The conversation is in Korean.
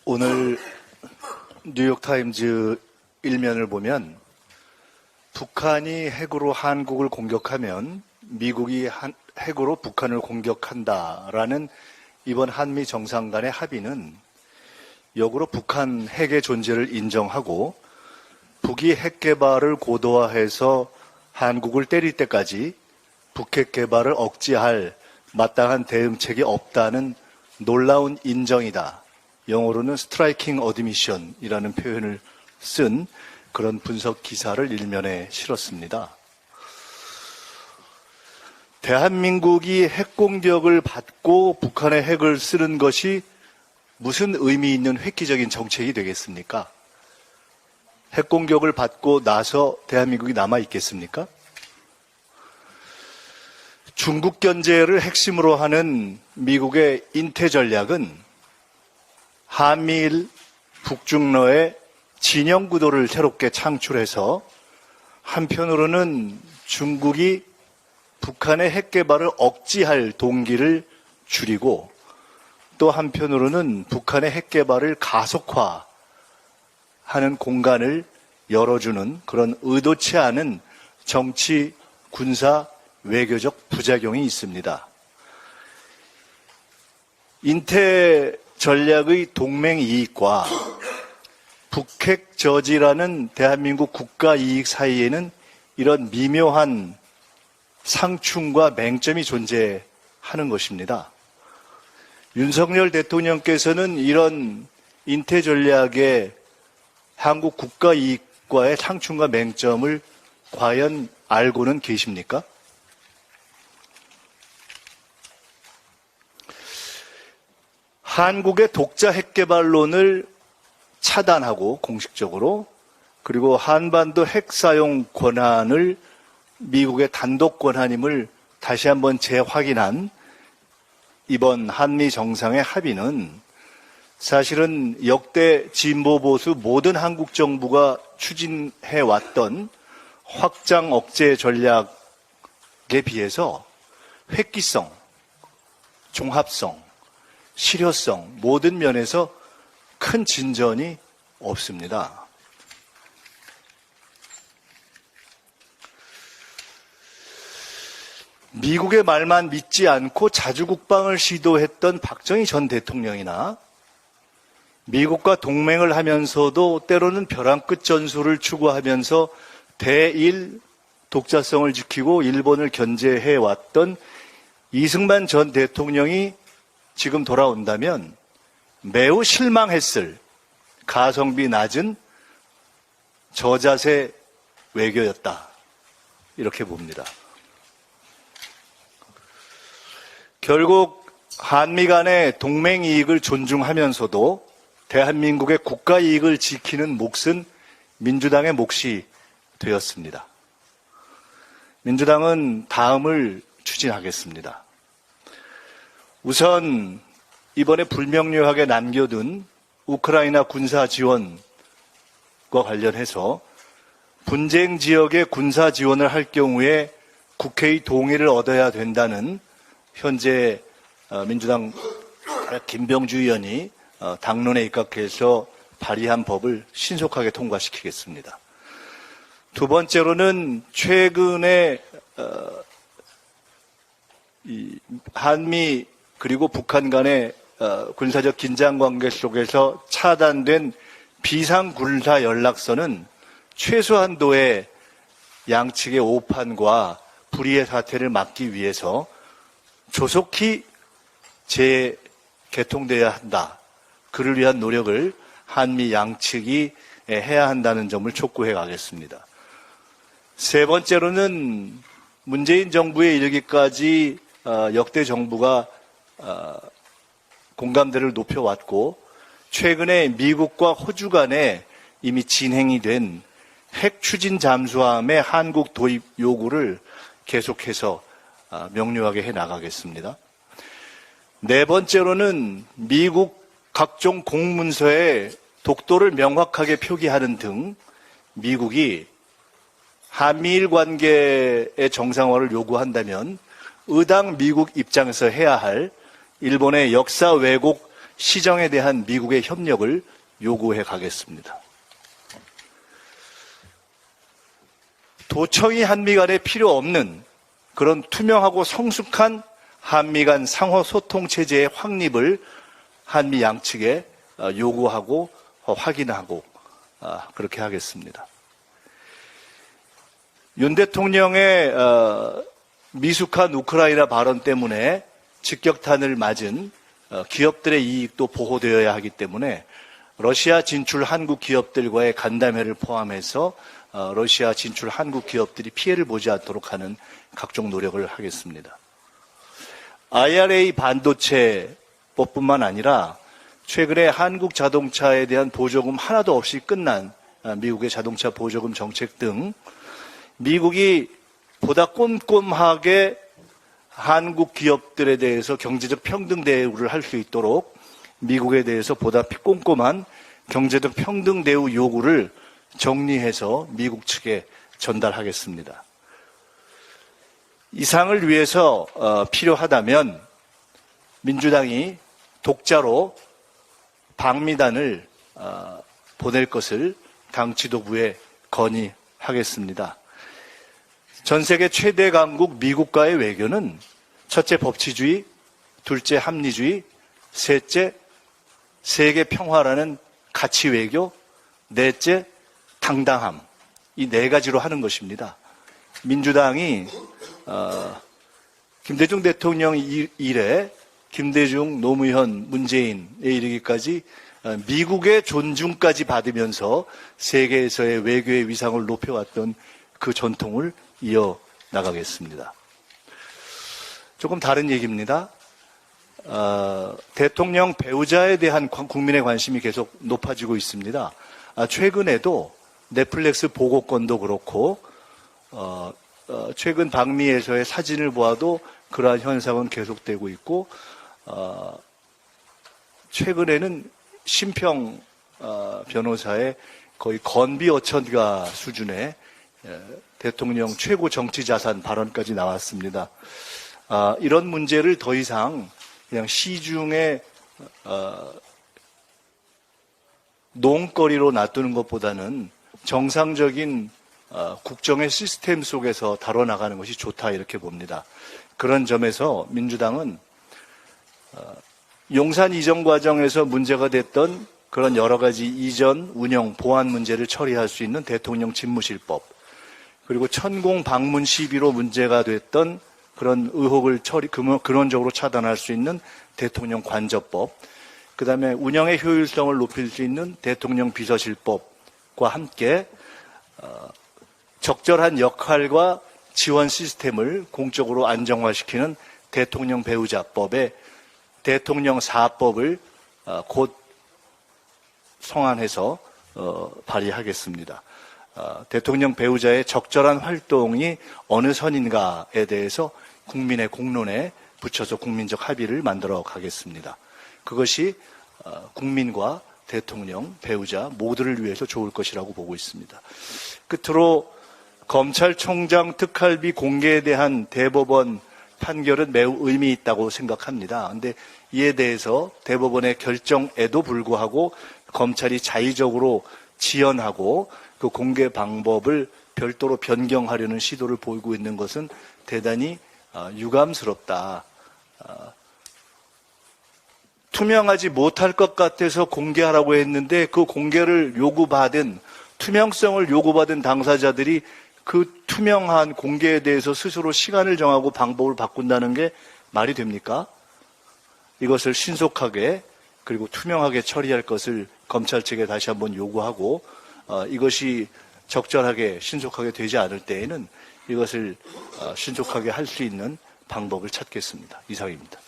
오늘 뉴욕타임즈 일면을 보면 북한이 핵으로 한국을 공격하면 미국이 핵으로 북한을 공격한다라는 이번 한미 정상 간의 합의는 역으로 북한 핵의 존재를 인정하고 북이 핵 개발을 고도화해서 한국을 때릴 때까지 북핵 개발을 억제할 마땅한 대응책이 없다는 놀라운 인정이다. 영어로는 스트라이킹 어드미션이라는 표현을 쓴 그런 분석 기사를 일면에 실었습니다. 대한민국이 핵 공격을 받고 북한의 핵을 쓰는 것이 무슨 의미 있는 획기적인 정책이 되겠습니까? 핵 공격을 받고 나서 대한민국이 남아 있겠습니까? 중국 견제를 핵심으로 하는 미국의 인태 전략은 한미일 북중러의 진영 구도를 새롭게 창출해서 한편으로는 중국이 북한의 핵 개발을 억제할 동기를 줄이고 또 한편으로는 북한의 핵 개발을 가속화하는 공간을 열어주는 그런 의도치 않은 정치, 군사, 외교적 부작용이 있습니다. 인태 전략의 동맹 이익과 북핵 저지라는 대한민국 국가 이익 사이에는 이런 미묘한 상충과 맹점이 존재하는 것입니다. 윤석열 대통령께서는 이런 인태 전략의 한국 국가 이익과의 상충과 맹점을 과연 알고는 계십니까? 한국의 독자 핵개발론을 차단하고 공식적으로 그리고 한반도 핵 사용 권한을 미국의 단독 권한임을 다시 한번 재확인한 이번 한미 정상의 합의는 사실은 역대 진보 보수 모든 한국 정부가 추진해왔던 확장 억제 전략에 비해서 획기성, 종합성, 실효성 모든 면에서 큰 진전이 없습니다. 미국의 말만 믿지 않고 자주국방을 시도했던 박정희 전 대통령이나 미국과 동맹을 하면서도 때로는 벼랑 끝 전술을 추구하면서 대일 독자성을 지키고 일본을 견제해왔던 이승만 전 대통령이 지금 돌아온다면 매우 실망했을 가성비 낮은 저자세 외교였다. 이렇게 봅니다. 결국 한미 간의 동맹 이익을 존중하면서도 대한민국의 국가 이익을 지키는 몫은 민주당의 몫이 되었습니다. 민주당은 다음을 추진하겠습니다. 우선 이번에 불명료하게 남겨둔 우크라이나 군사 지원과 관련해서 분쟁 지역에 군사 지원을 할 경우에 국회의 동의를 얻어야 된다는 현재 민주당 김병주 의원이 당론에 입각해서 발의한 법을 신속하게 통과시키겠습니다. 두 번째로는 최근에 한미 그리고 북한 간의 군사적 긴장 관계 속에서 차단된 비상군사 연락선은 최소한도의 양측의 오판과 불의의 사태를 막기 위해서 조속히 재개통돼야 한다. 그를 위한 노력을 한미 양측이 해야 한다는 점을 촉구해 가겠습니다. 세 번째로는 문재인 정부에 이르기까지 역대 정부가 공감대를 높여왔고 최근에 미국과 호주 간에 이미 진행이 된 핵 추진 잠수함의 한국 도입 요구를 계속해서 명료하게 해나가겠습니다. 네 번째로는 미국 각종 공문서에 독도를 명확하게 표기하는 등 미국이 한미일 관계의 정상화를 요구한다면 의당 미국 입장에서 해야 할 일본의 역사 왜곡 시정에 대한 미국의 협력을 요구해 가겠습니다. 도청이 한미 간에 필요 없는 그런 투명하고 성숙한 한미 간 상호 소통 체제의 확립을 한미 양측에 요구하고 확인하고 그렇게 하겠습니다. 윤 대통령의 미숙한 우크라이나 발언 때문에 직격탄을 맞은 기업들의 이익도 보호되어야 하기 때문에 러시아 진출 한국 기업들과의 간담회를 포함해서 러시아 진출 한국 기업들이 피해를 보지 않도록 하는 각종 노력을 하겠습니다. IRA 반도체법뿐만 아니라 최근에 한국 자동차에 대한 보조금 하나도 없이 끝난 미국의 자동차 보조금 정책 등 미국이 보다 꼼꼼하게 한국 기업들에 대해서 경제적 평등 대우를 할 수 있도록 미국에 대해서 보다 꼼꼼한 경제적 평등 대우 요구를 정리해서 미국 측에 전달하겠습니다. 이상을 위해서 필요하다면 민주당이 독자로 방미단을 보낼 것을 당 지도부에 건의하겠습니다. 전 세계 최대 강국 미국과의 외교는 첫째 법치주의, 둘째 합리주의, 셋째 세계 평화라는 가치 외교, 넷째 당당함, 이 네 가지로 하는 것입니다. 민주당이 김대중 대통령 이래 김대중, 노무현, 문재인에 이르기까지 미국의 존중까지 받으면서 세계에서의 외교의 위상을 높여왔던 그 전통을 이어나가겠습니다. 조금 다른 얘기입니다. 대통령 배우자에 대한 국민의 관심이 계속 높아지고 있습니다. 최근에도 넷플릭스 보고권도 그렇고 최근 방미에서의 사진을 보아도 그러한 현상은 계속되고 있고 최근에는 심평 변호사의 거의 건비 어천가 수준의 대통령 최고 정치자산 발언까지 나왔습니다. 이런 문제를 더 이상 그냥 시중에 논거리로 놔두는 것보다는 정상적인 국정의 시스템 속에서 다뤄나가는 것이 좋다 이렇게 봅니다. 그런 점에서 민주당은 용산 이전 과정에서 문제가 됐던 그런 여러 가지 이전, 운영, 보안 문제를 처리할 수 있는 대통령 집무실법, 그리고 천공 방문 시비로 문제가 됐던 그런 의혹을 근원적으로 차단할 수 있는 대통령 관저법, 그 다음에 운영의 효율성을 높일 수 있는 대통령 비서실법과 함께 적절한 역할과 지원 시스템을 공적으로 안정화시키는 대통령 배우자법에 대통령 사법을 곧 성안해서 발의하겠습니다. 대통령 배우자의 적절한 활동이 어느 선인가에 대해서 국민의 공론에 붙여서 국민적 합의를 만들어 가겠습니다. 그것이 국민과 대통령, 배우자 모두를 위해서 좋을 것이라고 보고 있습니다. 끝으로 검찰총장 특활비 공개에 대한 대법원 판결은 매우 의미 있다고 생각합니다. 그런데 이에 대해서 대법원의 결정에도 불구하고 검찰이 자의적으로 지연하고 그 공개 방법을 별도로 변경하려는 시도를 보이고 있는 것은 대단히 유감스럽다. 투명하지 못할 것 같아서 공개하라고 했는데 그 공개를 요구받은, 투명성을 요구받은 당사자들이 그 투명한 공개에 대해서 스스로 시간을 정하고 방법을 바꾼다는 게 말이 됩니까? 이것을 신속하게 그리고 투명하게 처리할 것을 검찰 측에 다시 한번 요구하고 이것이 적절하게 신속하게 되지 않을 때에는 이것을 신속하게 할 수 있는 방법을 찾겠습니다. 이상입니다.